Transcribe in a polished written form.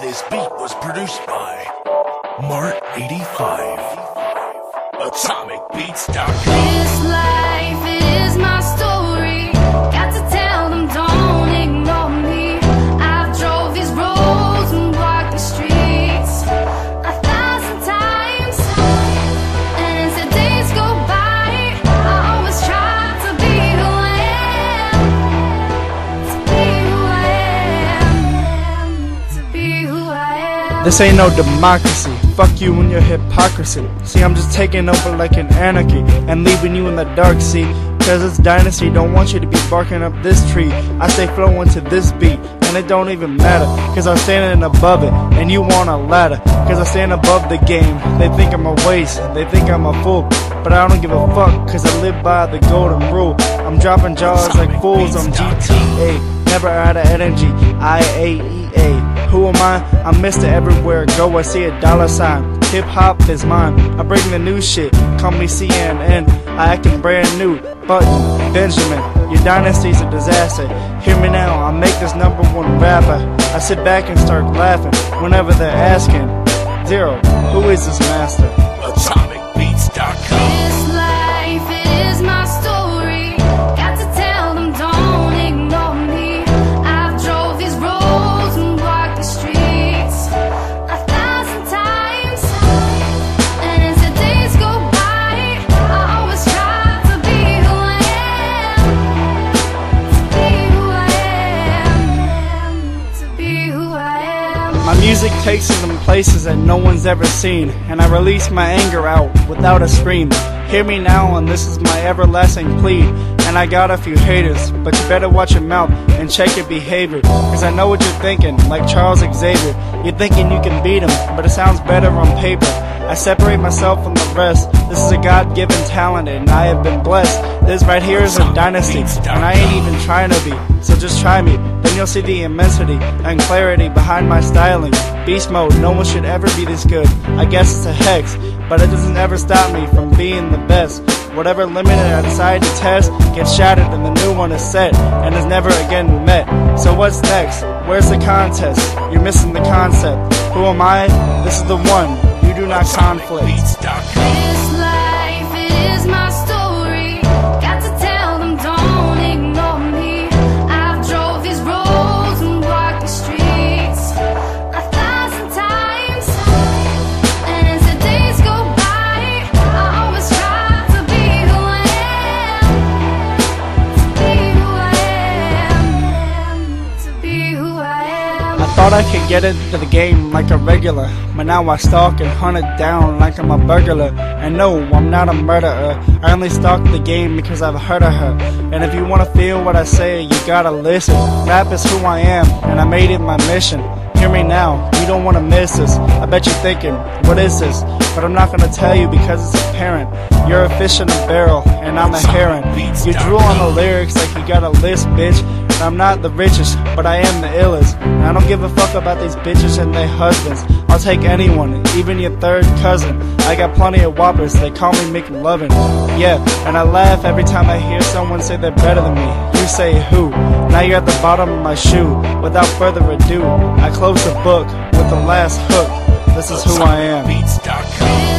This beat was produced by Mart85. AtomicBeats.com. This life is my story. Got to tell them, don't ignore me. I've drove these roads and walked the streets 1,000 times, and as the days go by, I always try to be who I am, to be who I am, to be who I am. This ain't no democracy. Fuck you and your hypocrisy. See, I'm just taking over like an anarchy and leaving you in the dark, see. Cause it's dynasty, don't want you to be barking up this tree. I stay flowing to this beat, and it don't even matter. Cause I'm standing above it, and you want a ladder. Cause I stand above the game. They think I'm a waste, they think I'm a fool, but I don't give a fuck, cause I live by the golden rule. I'm dropping jaws like fools on GTA. Never out of energy, IAEA. Who am I? I'm Mr. Everywhere Go, I see a dollar sign. Hip-hop is mine. I bring the new shit. Call me CNN. I acting brand new. Button, Benjamin. Your dynasty's a disaster. Hear me now, I make this #1 rapper. I sit back and start laughing whenever they're asking, Zero, who is this master? AtomicBeats.com. This life is my story. Got to tell them, don't ignore me. I've drove these roads and walked the streets 1,000 times, and as the days go by, I always try to be who I am, to be who I am, to be who I am. My music takes me to places that no one's ever seen, and I release my anger out without a scream. Hear me now, and this is my everlasting plea. And I got a few haters, but you better watch your mouth and check your behavior. Cause I know what you're thinking, like Charles Xavier. You're thinking you can beat him, but it sounds better on paper. I separate myself from the rest. This is a God-given talent, and I have been blessed. This right here is a dynasty, and I ain't even trying to be. So just try me, then you'll see the immensity and clarity behind my styling. Beast mode, no one should ever be this good. I guess it's a hex, but it doesn't ever stop me from being the best. Whatever limit I decide to test gets shattered and the new one is set and is never again met. So what's next? Where's the contest? You're missing the concept. Who am I? This is the one. You do not conflict. This life is my story. Got to tell them, don't ignore me. I've drove these roads and walked the streets 1,000 times, and as the days go by, I always try to be who I am, to be who I am, to be who I am. I thought I could get into the game like a regular, but now I stalk and hunt it down like I'm a burglar. And no, I'm not a murderer. I only stalk the game because I've heard of her. And if you wanna feel what I say, you gotta listen. Rap is who I am, and I made it my mission. Hear me now, you don't wanna miss this. I bet you're thinking, what is this? But I'm not gonna tell you because it's apparent. You're a fish in a barrel, and I'm a heron. You drew on the lyrics like you got a list, bitch. And I'm not the richest, but I am the illest. And I don't give a fuck about these bitches and their husbands. I'll take anyone, even your third cousin. I got plenty of whoppers, they call me McLovin. Yeah, and I laugh every time I hear someone say they're better than me. You say who? Now you're at the bottom of my shoe. Without further ado, I close the book with the last hook. This is who I am. AtomicBeats.com.